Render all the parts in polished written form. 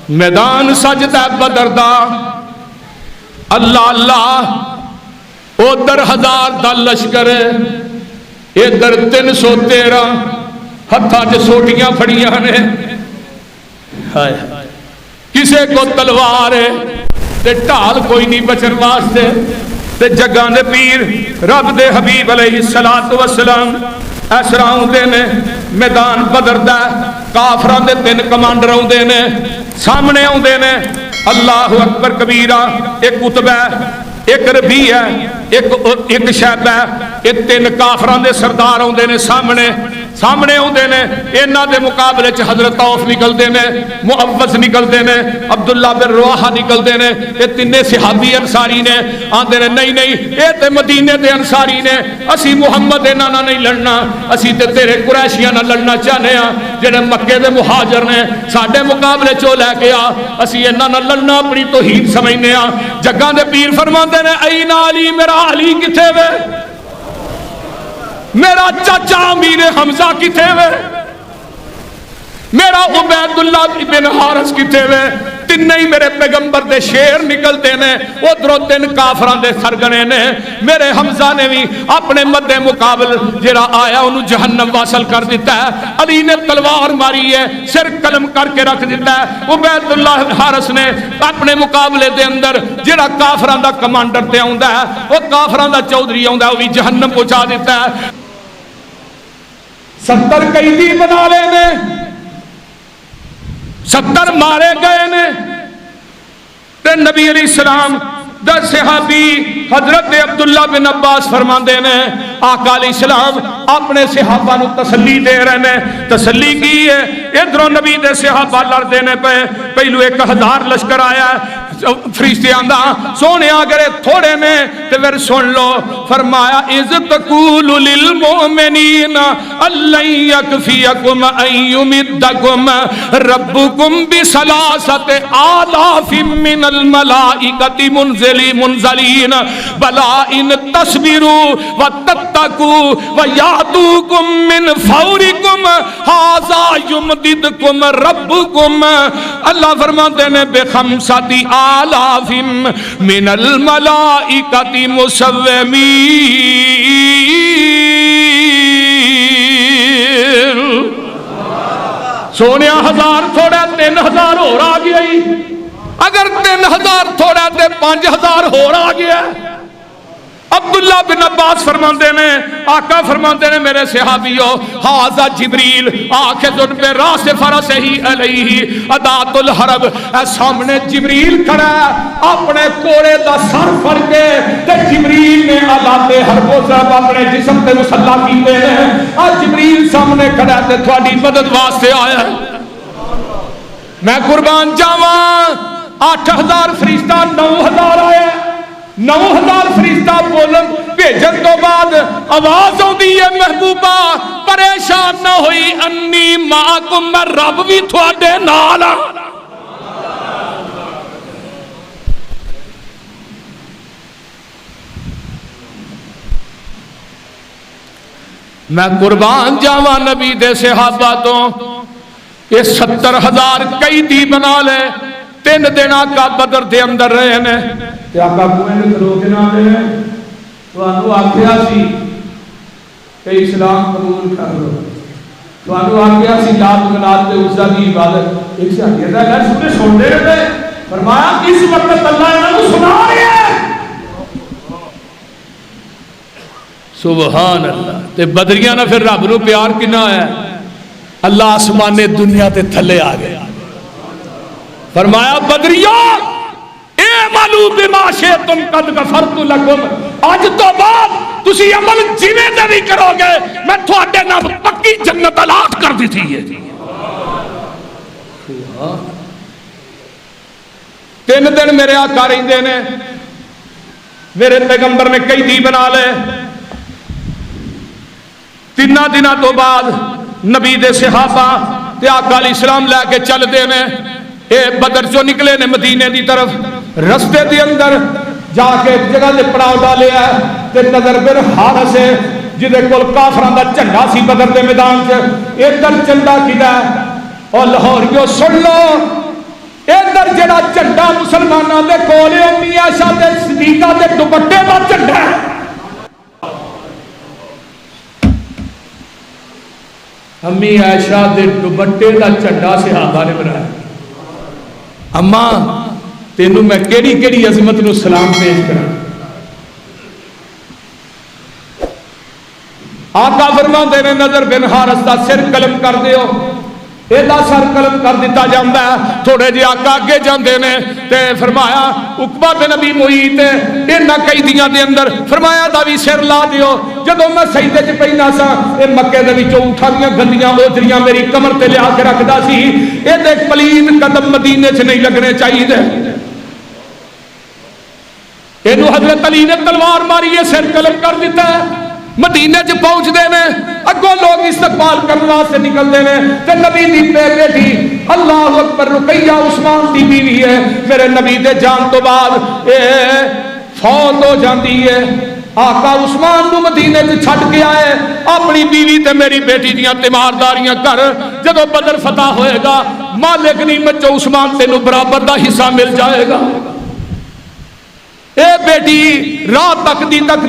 میدان سجدہ بدر دا اللہ اللہ ادھر 1000 دا لشکر ادھر 313 ہتھاں چ سوٹیاں پھڑیاں نے کسے کو تلوار ہے تے ڈھال کوئی نہیں بچن واسطے تے جگاں دے پیر رب دے حبیب علیہ الصلوۃ والسلام اس طرح آؤندے نے میدان بدر دا کافراں دے 3 کمانڈر آؤندے نے سامنے آؤندے نے اللہ اکبر کبیرہ ایک عتبہ ایک ربیع ہے ایک شیبہ ہے یہ 3 کافراں دے سردار آؤندے نے سامنے آؤندے نے انہاں دے مقابلے چ حضرت عوف نکلدے نے معوذ نکلدے نے عبداللہ بن رواحہ نکلدے نے یہ 3 صحابی انصاری نے آندے نے نہیں اے تے مدینے دے انصاری نے اسی محمد انہاں نال نہیں لڑنا اسی تے تیرے قریشیاں نال لڑنا چاہنے ہاں جڑے مکے دے مہاجر نے ساڈے مقابلے چو لے کے آ اسی انہاں نال لڑنا اپنی توہین سمجھنے ہاں جگاں دے پیر فرماندے نے این علی میرا علی کتے وے میرا چاچا امیر حمزہ کتے وے میرا عبید اللہ ابن حارث کتے وے تینوں ہی میرے پیغمبر دے شیر نکلتے نے ادھروں 3 کافراں دے سرگنے نے میرے حمزہ نے بھی اپنے مد مقابل جڑا آیا انہوں جہنم واصل کر دیتا ہے علی نے تلوار ماری ہے سر قلم کر کے رکھ دیتا ہے عبید اللہ حارث نے اپنے مقابلے دے اندر جڑا کافراں دا کمانڈر تے آوندا ہے وہ کافراں دا چودھری آوندا ہے وہ بھی جہنم پہنچا دیتا ہے 70 قیدی بنا لے نے 70 مارے گئے نے تے نبی علیہ السلام دا صحابی حضرت عبداللہ بن عباس فرماندے نے آقا علیہ السلام اپنے صحابہ نو تسلی دے رہے نے تسلی کی ہے ادھروں نبی دے صحابہ لڑ دینے پہ پہلو 1000 لشکر آیا فرشتے آندا سونے آگرے تھوڑے نے تے پھر سن لو فرمایا اذ تقول للمؤمنین اللن یکفیکم ان یمدکم ربکم بثلاثۃ آلاف من الملائکۃ منزلین بلا ان تصبروا وتتقوا ویاتوکم من فورکم ھذا یمددکم ربکم اللہ فرماتے ہیں بخمسۃ آلاف من الملائکۃ مسومین سونیا 1000 تھوڑا 3000 اور آ گیا اگر 3000 تھوڑا تے 5000 اور آ گیا عبداللہ بن عباس فرماندے نے آقا فرماندے نے میرے صحابیو ھذا جبریل آخذ براس فرسہ علیہ ادات الحرب سامنے جبریل کھڑا اپنے کوڑے دا سر پھڑ کے تے جبریل نے آلات حرب و ضرب اپنے جسم تے مسلح کیتے ہیں اور جبریل سامنے کھڑا تے تھوڑی مدد واسطے آیا میں قربان جاواں 8000 فرشتہ 9000 آئے 9000 فرشتہ بولن بھیجن تو بعد آواز ہوندی ہے محبوبہ پریشان نہ ہوئی انی معکم میں رب بھی تھوڑے نال میں قربان جاواں نبی دے صحابہ تو یہ 70,000 قیدی بنا لے 3 دن آقا بدر دے اندر رہے نے تے آقا کوئے نے روکے نہ دے تو انہوں آکھیا سی کہ اسلام قبول کر لو تو انہوں آکھیا سی لات منات تے عزہ دی عبادت ایک سے آگے تھا گھر سنے سننے رہے فرمایا اس وقت اللہ انہوں سنا رہے ہیں سبحان اللہ تے بدریاں نہ پھر رب نو پیار کنا ہے اللہ آسمان نے دنیا تے تھلے آ گئے فرمایا بدریوں اعملوا بما شئتم قد غفرت لكم اج تو بعد تسی عمل جویں دے بھی کرو گے میں تھوڑے نال پکی جنت عطا کر دی تھی ہے 3 دن میرے آقا رہندے نے میرے پیغمبر نے قیدی بنا لے 3 دنوں تو بعد نبی دے صحابہ تے آقا علیہ السلام لے کے چل دے نے اے بدر چو نکلے نے مدینے دی طرف رستے دی اندر جا کے ایک جگہ دے پڑاؤ ڈالے ہے تے نظر بن حارث ہے جدے کول کافراں دا جھنڈا سی بدر دے میدان چ ادھر چندا کیدا اور لاہوریو سن لو اے مسلمانوں دے کول امی عائشہ تے صدیقہ دے دوپٹے دا جھنڈا ہے. امی عائشہ دے دوپٹے دا جھنڈا صحابہ نے بنایا. اماں تینوں میں کیڑی کیڑی عظمت نو سلام پیش کراں. آقا فرماندے نے نظر بن حارث دا سر قلم کر دیو. ایدہ سر قلم کر دیتا جاندہ ہے. تھوڑے جی آقا آگے جاندے نے تے فرمایا عقبہ بن ابی معیط انہاں قیدیاں دے اندر فرمایا دا بھی سر لا دیو. جدوں میں سجدے چ پئینا سا اے مکے دے وچوں اٹھا دیاں گندیاں اوجریاں میری کمر تے لیا کے رکھدا سی. اے دے پلید قدم مدینے چ نہیں لگنے چاہیے. اینو حضرت علی نے تلوار ماری ہے سر قلم کر دیتا ہے. مدینے چ پہنچ دے نے اگوں لوگ استقبال کرنے سے نکل دے نے تے نبی دی بیٹی اللہ اکبر رقیہ عثمان دی بیوی ہے. میرے نبی دے جان تو بعد اے فوت ہو جاندی ہے. آقا عثمان نو مدینے چ چھڈ کے آئے اپنی بیوی تے میری بیٹی دیاں تیمارداریاں کر. جدوں بدر فتح ہوئے گا مالک نعمت چ عثمان تینوں برابر دا حصہ مل جائے گا. اے بیٹی رات تک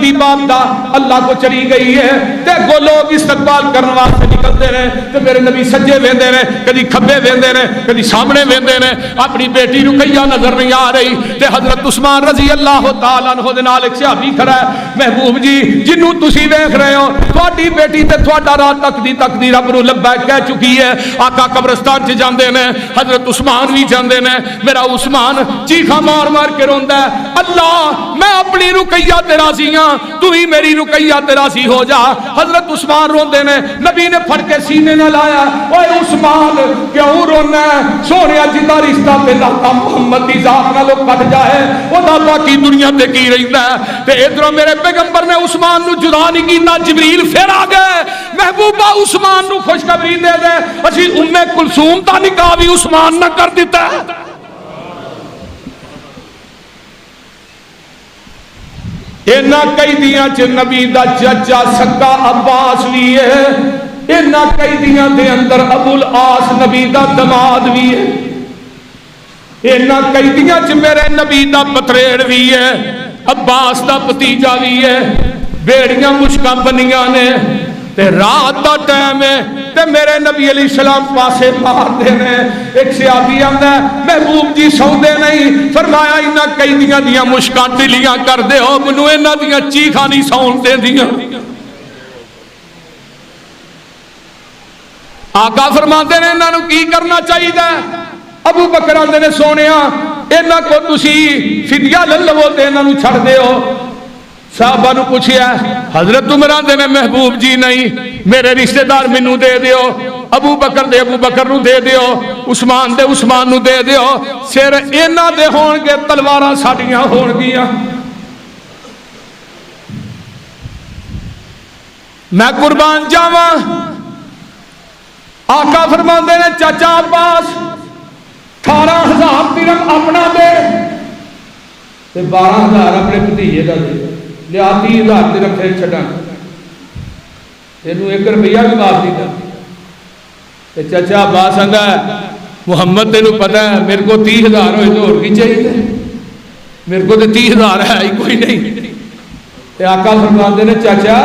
دی بات دا اللہ کو چلی گئی ہے تے گو لوگ استقبال کرنے واسطے نکلتے رہے تے میرے نبی سجے ویندے نے کدی کھبے ویندے نے کدی سامنے ویندے نے. اپنی بیٹی رقیہ نظر نہیں آ رہی تے حضرت عثمان رضی اللہ تعالیٰ عنہ دے نال ایک صحابی کھڑا ہے. محبوب جی جنوں تسی ویکھ رہے ہو تہاڈی بیٹی تے تہاڈا رات تک دی رب نو لبیک کہہ چکی ہے. آقا قبرستان چ جاندے نے حضرت عثمان بھی جاندے نے. میرا عثمان چیخا مار مار کے روندا ہے اللہ میں اپنی رقیہ تے راضی ہاں تو ہی میری رقیہ تے راضی ہو جا. حضرت عثمان روندے نے. نبی نے پھڑ کے سینے نہ لایا اوے عثمان کیوں رونا ہے سونیا جدا رشتہ تے ناتا محمد دی ذات نال کٹ جائے او دا باقی دنیا تے کی رہندا ہے. تے ادھروں میرے پیغمبر نے عثمان نو جدا نہیں کیتا. جبریل پھر آ گئے محبوبہ عثمان نو خوشخبری دے دے اسی ام کلثوم دا نکاح بھی عثمان نہ کر دیتا ہے. اینا قیدیاں چ نبی دا چچا سکا عباس بھی ہے. اینا قیدیاں دے اندر ابو العاص نبی دا دماد بھی ہے. اینا قیدیاں چ میرے نبی دا پتریڑ بھی ہے. عباس دا بھتیجا بھی ہے. بیڑیاں مشکاں بنیاں نے تے رات دا ٹائم ہے تے میرے نبی علیہ السلام پاسے مار دے نے. ایک صحابی آندا ہے محبوب جی سوندے نہیں. فرمایا انہاں قیدیاں دیاں مشکاں ڈلیاں کر دے ہو منوں انہاں دیاں چیخاں نہیں سون دے دیاں. آقا فرماندے نے انہاں نو کی کرنا چاہیے. ابو بکر آندے نے سونیا انہاں کو تسی فدیہ لے لو تے انہاں نو چھڑ دیو. صحابہ نو پوچھیا حضرت عمر آندے نے محبوب جی نہیں میرے رشتہ دار مینوں دے دیو. ابو بکر نو دے دیو. عثمان نو دے دیو. سر انہاں دے ہون گے تلواراں ساڈیاں ہون گیاں. میں قربان جاواں. آقا فرماندے نے چاچا عباس 18,000 درہم اپنا دے تے 12,000 اپنے بھتیجے دا دے. لیا 30,000 درہم پھر چھڈاں تینوں 1 روپیہ بھی معاف نہیں کر. تے چچا عباس آندا ہے محمد تینوں پتہ ہے میرے کو 30,000 ہوئے تو اور کی چاہیے میرے کو تو 30,000 ہے ہی کوئی نہیں. تے آقا فرماندے نے چاچا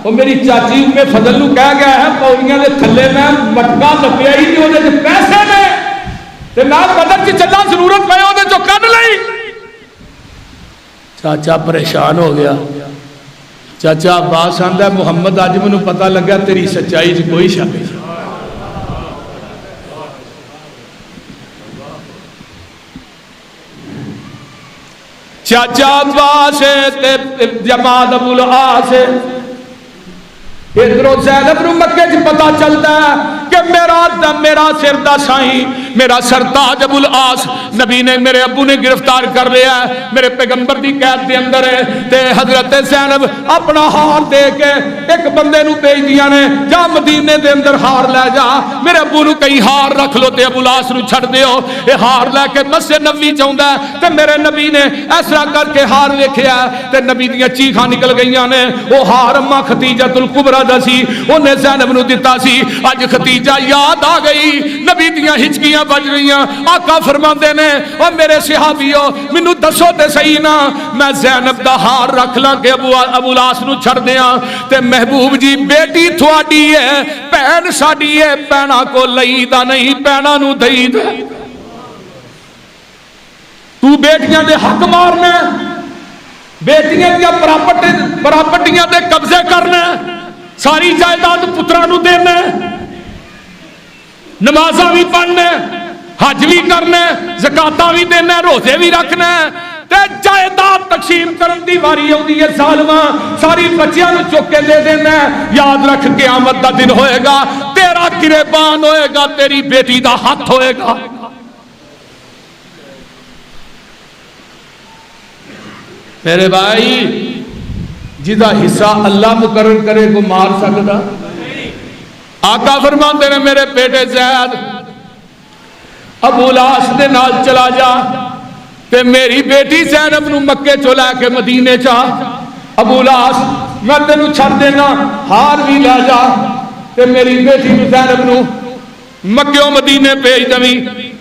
وہ میری چاچی ام فضل نو کہہ گیا ہے پوڑیاں دے تھلے میں مٹکا نپیا ہی نہیں اودے تے پیسے نے تے میں بدر چ چلا ضرورت پے اودے چوں کڈ لئی. چاچا پریشان ہو گیا. چاچا عباس آندا ہے محمد اج مینوں پتہ لگا تیری سچائی چ کوئی شک نہیں. چاچا عباس تے جماعت ابو العاص ادھروں زینب نو مکے چ پتہ چلتا ہے کہ میرا سر دا سائیں میرا سرتاج ابو العاص نبی نے میرے ابو نے گرفتار کر لیا ہے میرے پیغمبر دی قید دے اندر ہے. تے حضرت زینب اپنا ہار دے کے ایک بندے نو بھیج دیا نے جا مدینے دے اندر ہار لے جا میرے ابو نو کئی ہار رکھ لو تے ابو العاص نو چھڑ دیو. اے ہار لے کے مسجد نبوی چاہندا ہے تے میرے نبی نے اس طرح کر کے ہار ویکھیا تے نبی دیاں چیخاں نکل گئیاں نے. او ہار اما ختیجہ الکبریٰ دا سی اونے زینب نو دتا سی. اج ختیجہ یاد آ گئی نبی دیاں ہچکیاں بج رہی ہیں. آقا فرماندے نے او میرے صحابیو مینوں دسو تے صحیح نا میں زینب دا ہار رکھ لاں کہ ابو لاس نو چھڑ دیاں تے محبوب جی بیٹی تھوڑی ہے بہن ساڈی ہے بہنا کو لئی دا نہیں بہنا نو دئی دا. تو بیٹیاں دے حق مارنا بیٹیاں دیا پراپرٹیاں دے قبضے کرنا ساری جائیداد پتراں نو دینا نمازاں بھی پڑھنا حج بھی کرنا زکاتاں بھی دینا روزے بھی رکھنا تے جائیداد تقسیم کرن دی واری آؤندی ہے ظالماں ساری بچیاں نو چک کے دے دینا. یاد رکھ قیامت دا دن ہوئے گا تیرا گریبان ہوئے گا تیری بیٹی دا ہاتھ ہوئے گا. میرے بھائی جدا حصہ اللہ مقرر کرے کو مار سکتا. آقا فرماندے نے میرے بیٹے زید ابو لاس دے نال چلا جا تے میری بیٹی زینب نو مکے چو لے کے مدینے چا. ابو لاس میں تینوں چھڑ دینا ہار بھی لے جا تے میری بیٹی نو زینب نو مکے و مدینے بھیج دویں.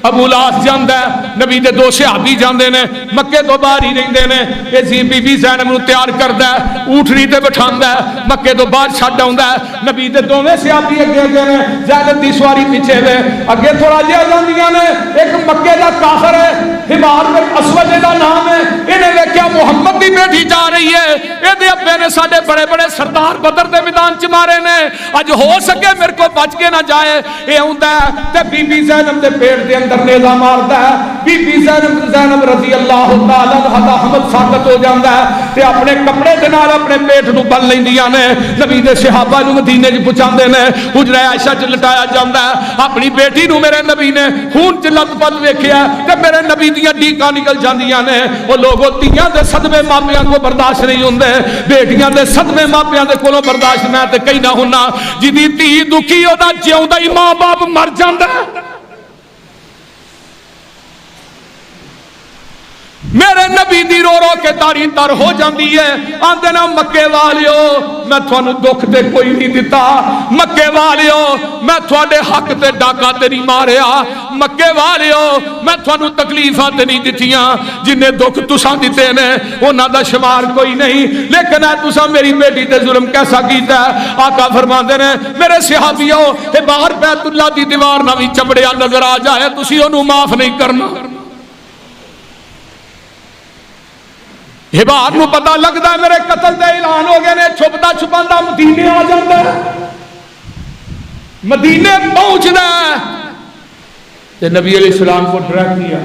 ابو لاس جاندا ہے نبی دے دو صحابی جاندے نے مکے تو باہر ہی رہندے نے اے زی بی بی زینب نو تیار کردا ہے اونٹنی تے بٹھاندا ہے مکے تو باہر چھڈ آوندا ہے. نبی دے دوویں صحابی اگے اگے نے زینب دی سواری پیچھے وے اگے تھوڑا جہا جاندیاں نے ایک مکے دا کافر ہے حمار بن اسود دا نام ہے انہیں ویکھیا محمد دی بیٹی جا رہی ہے اے دے ابے نے ساڈے بڑے بڑے سردار بدر دے میدان چ مارے نے اج ہو سکے میرے کو بچ کے نہ جائے. اے آوندا ہے تے بی بی زینب دے پیٹ دے اندر نیزہ ماردا ہے. بی بی زینب رضی اللہ تعالی عنہا دا حمل ثابت ہو جاندا ہے تے اپنے کپڑے دے نال اپنے پیٹ نو بن لیندیاں نے. نبی دے صحابہ نو مدینے وچ پہنچاندے نے حجرہ عائشہ چ لٹایا جاندا ہے. اپنی بیٹی نو میرے نبی نے خون چ لت پت ویکھیا تے میرے نبی دیاں ڈیکاں نکل جاندیاں نے. او لوگوں تیاں دے صدمے ماپیاں کو برداشت نہیں ہوندے بیٹیاں دے صدمے ماپیاں دے کولوں برداشت میں تے کہیں نہ ہونا جدی تی دکھی او دا جیوندا ہی ماں باپ مر جاندا ہے. میرے نبی دی رو رو کے تاری تر ہو جاندی ہے. آندے نا مکے والیو میں تھانو دکھ تے کوئی نہیں دیتا مکے والیو میں تھوڑے حق تے ڈاکا تے نہیں ماریا مکے والیو میں تھانو تکلیفاں تے نہیں دتیاں جنہیں دکھ تساں دیتے نے انہاں دا شمار کوئی نہیں لیکن اے تساں میری بیٹی تے ظلم کیسا کیتا ہے. آقا فرماندے نے میرے صحابیو اے باہر بیت اللہ دی دیوار نہ وی چمڑیا نظر آ جائے تسی اونوں معاف نہیں کرنا. ہبار نو پتہ لگدا ہے میرے قتل دے اعلان ہو گئے نے چھپدا چھپاندا مدینے آ جاندا ہے مدینے پہنچدا ہے تے نبی علیہ السلام کو ڈائریکٹ کیا.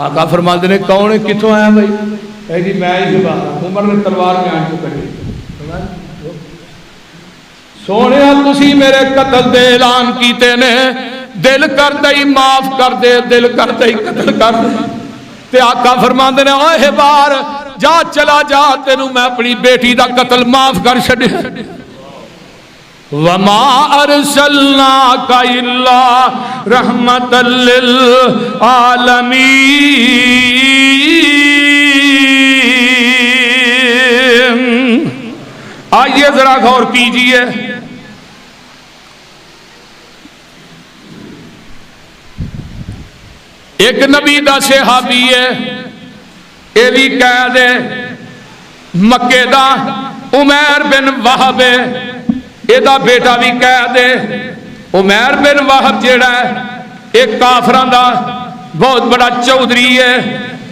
آقا فرماندے نے کون ہے کتھوں آیا بھائی کہے جی میں ہی ہبار عمر نے تلوار میں آن کے کٹی سونیا تسی میرے قتل دے اعلان کیتے نے دل کر دئی معاف کر دے دل کر دئی قتل کر دے. تے آقا فرماندے نے اے بار جا چلا جا تینوں میں اپنی بیٹی دا قتل معاف کر چھڈیا. وما ارسلناک الا رحمتا للعالمین. آئیے ذرا غور کیجئے ایک نبی دا صحابی ہے اے بھی قید ہے مکے دا عمیر بن وہب ہے اے دا بیٹا بھی قید ہے. عمیر بن وہب جیڑا ہے ایک کافراں دا بہت بڑا چودھری ہے.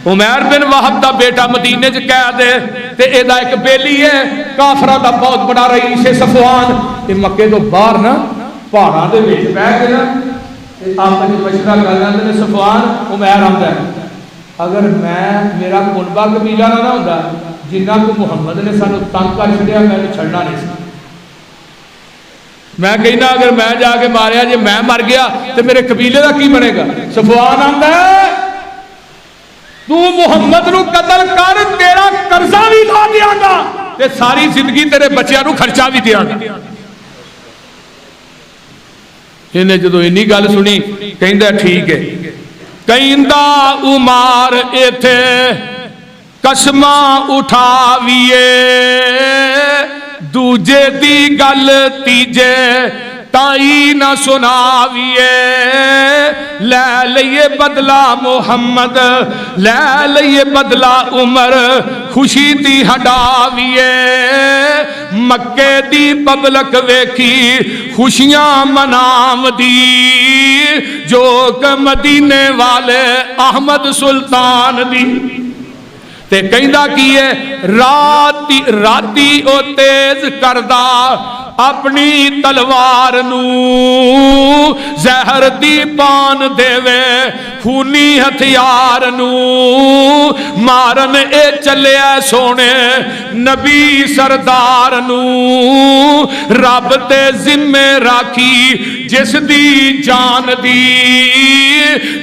عمیر بن وہب دا بیٹا مدینے چ قید ہے تے اے دا ایک بیلی ہے کافراں دا بہت بڑا رئیس صفوان. اے مکے تو باہر نا پہاڑاں دے وچ بیٹھ کے نا آپ نے مشورہ کر لیندے نے صفوان عمیر آندا ہے اگر میں میرا کنبہ قبیلہ نہ ہوندا جنہ کو محمد نے سانو تنگ کر چھڈیا میں چھڑنا نہیں سی. میں کہنا اگر میں جا کے ماریا جے میں مر گیا تو میرے قبیلے دا کی بنے گا. صفوان آندا ہے تو محمد نو قتل کر تیرا قرضہ بھی لا دیاں گا تے ساری زندگی تیرے بچیاں نو خرچہ بھی دیاں گا. انہیں جدو انہی گل سنی کہندہ ٹھیک ہے کہندہ عمر ایتھے قسماں اٹھاویے دوجے دی گل تیجے تائی نہ سناویے لے لئیے بدلا محمد لے لئیے بدلا عمر خوشی دی ہڈاویے مکے دی پبلک ویکھی خوشیاں منام دی جو کہ مدینے والے احمد سلطان دی تے کہندا کیے راتی او تیز کردہ اپنی تلوار نو زہر دی پان دے وے خونی ہتھیار نو مارن اے چلے سونے نبی سردار نو رب تے ذمہ راکھی جس دی جان دی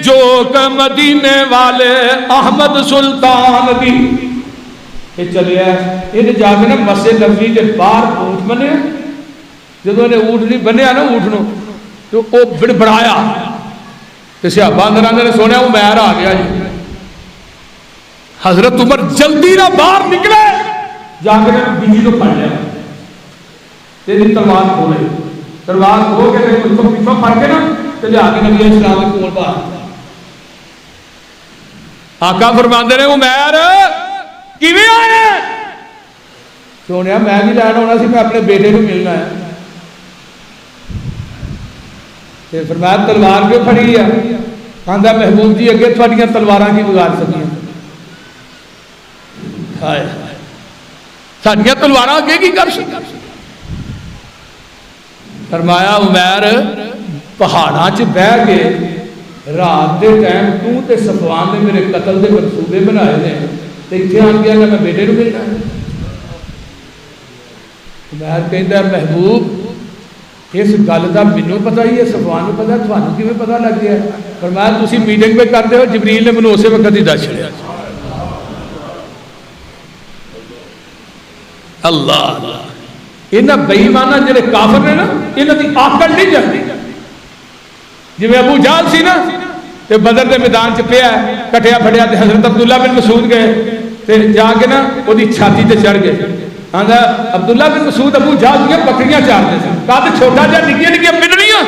جو کہ مدینے والے احمد سلطان دی یہ چلے یہ جا کے نا مسجد نبوی کے باہر اونٹ بنے جب انہیں اونٹ نہیں بنیا نا اونٹ نو تو وہ بڑبڑایا تو صحابہ اندر آندے نے سونے عمیر آ گیا جی حضرت عمر جلدی نہ باہر نکلے جا کے بیجی کو پڑھ لیا تیری تلوار کھولے تلوار کھو کے اس کو پیچھے پڑھ کے نا تو لے آگے نبی اسلام کے کول باہر آقا فرماندے نے عمیر کیویں آئے سونے میں بھی لینا ہونا سی میں اپنے بیٹے کو ملنا ہے فرمایا تلوار کیوں پھڑی ہے کہندا محبوب جی اگے تھوڑیاں تلواراں کی بگاڑ سکیاں ہائے ساڈیاں تلواراں اگے کی کر سکیاں فرمایا عمیر پہاڑاں چ بہ کے رات دے ٹائم تو تے صفوان نے میرے قتل دے منصوبے بنائے نے تے ایتھے آن گیا میں بیٹے نوں ملنا ہے عمیر کہندا محبوب اس گل کا مینوں پتہ ہی ہے صفوان نوں پتہ تھانوں کیویں پتہ لگ گیا فرمایا تسی میٹنگ پہ کرتے ہو جبریل نے مینوں اسی وقت ہی دس چھڑیا اللہ انہاں بے ایماناں جڑے کافر نے نا انہاں دی عقل نہیں چلدی جویں ابو جہل سی نا تے بدر دے میدان چ پیا کٹیا پھڑیا تے حضرت عبداللہ بن مسعود گئے تے جا کے نا اودی چھاتی تے چڑھ گئے آندا عبداللہ بن مسعود ابو جہل دیاں بکریاں چارتے سن قد چھوٹا جا نکیاں نکیاں پنڈلیاں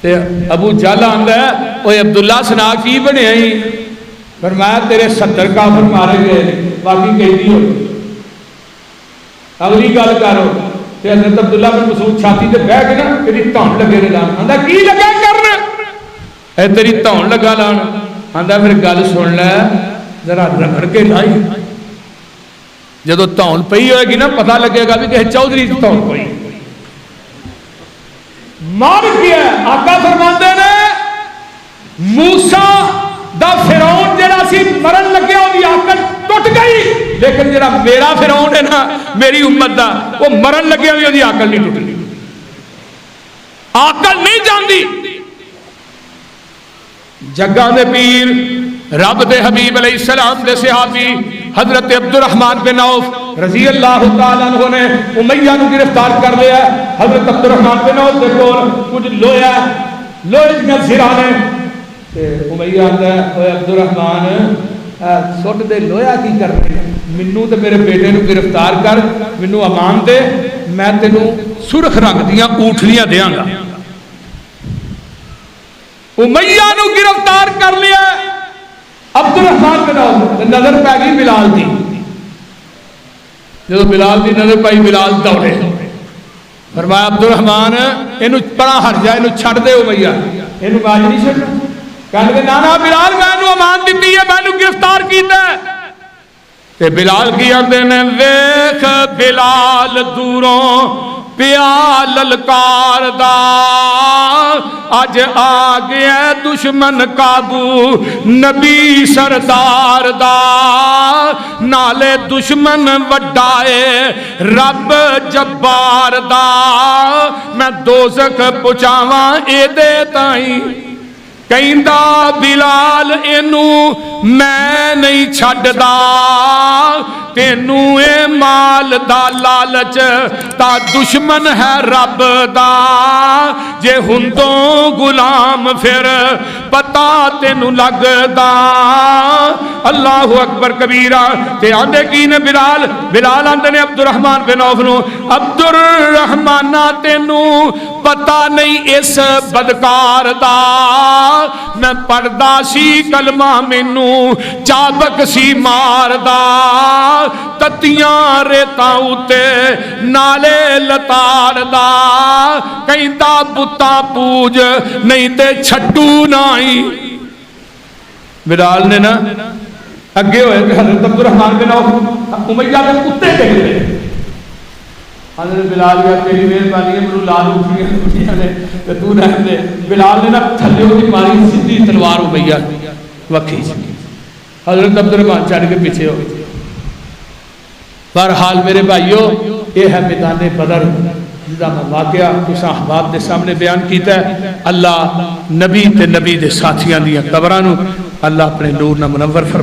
تے ابو جہل آندا اوے عبداللہ سنا کی بنیا ہی فرمایا تیرے 70 کافر مارے گئے باقی قیدی ہو اگلی گل کرو تے حضرت عبداللہ بن مسعود چھاتی تے بیٹھ کے نا تیری دھون لگے لان آندا کی لگا کرنا اے تیری دھون لگا لان آندا پھر گل سن لے ذرا رگڑ کے لائی جدو دھون پئی ہوئے گی نا پتہ لگے گا بھی کہ چودھری دھون پئی مار کیا آقا فرماندے نے موسیٰ دا فرعون جڑا سی مرن لگیا دی عقل ٹوٹ گئی لیکن جڑا میرا فرعون ہے نا میری امت دا وہ مرن لگیا دی عقل نہیں ٹوٹی عقل نہیں جاندی جگاں دے پیر رب دے حبیب علیہ السلام دے صحابی حضرت عبد الرحمن بن عوف رضی اللہ تعالیٰ عنہ نے امیہ نو گرفتار کر لیا حضرت عبد الرحمن بن عوف دے کول کچھ لوہے دیاں زراں نے تے امیہ آندا اے عبد الرحمن سٹ دے لوہا کی کر رہے مینوں تے میرے بیٹے نو گرفتار کر مینوں امان دے میں تینوں سرخ رنگ دیاں اونٹھلیاں دیاں گا امیہ نو گرفتار کر لیا عبد الرحمن بن عوف نظر پہ گئی بلال دی جب بلال دی نظر پائی بلال دوڑے فرمایا عبد الرحمن اینو بڑا ہر جائے اینو چھڑ دے امیہ اینو باج نہیں چھڑنا کہنے کہ نانا بلال میں اینو امان دیتی ہے میں اینو گرفتار کیتا ہے تے بلال کی آندے نے ویکھ بلال دوروں پیا للکار دا اج آ گیا دشمن قابو نبی سردار دا نالے دشمن وڈائے رب جبار دا میں دوزخ پہنچاواں اے دے تائیں کہندا بلال اینو میں نہیں چھڈدا تینوں اے مال دا لالچ تا دشمن ہے رب دا جے ہندوں غلام پھر پتا تینوں لگدا اللہ اکبر کبیرہ تے آندے کی نے بلال آندے نے عبد الرحمن بن عوف نو عبد الرحمن تینوں پتا نہیں اس بدکار دا میں پڑھدا سی کلمہ مینوں چابک سی ماردا تتیاں ریتاں اُتے نالے لتاڑدا کہندا بتاں پوج نہیں تے چھٹو نائی بلال نے نا اگے ہوئے کہ حضرت عبد الرحمن بن عوف امیہ کے کتے کہہ رہے حضرت بلال یا تیری مہربانی ہے منو لال اٹھیاں نے کہ تو رہ دے بلال نے نا تھلے ہوئی ماری سیدھی تلوار امیہ وکھی حضرت عبد الرحمن چڑھ کے پیچھے ہو گئے بہرحال میرے بھائیو یہ ہے میدان بدر جدا میں واقعہ اس احباب دے سامنے بیان کیتا ہے اللہ نبی تے نبی دے ساتھیاں دیاں قبراں نو اللہ اپنے نور نہ منور فرمائے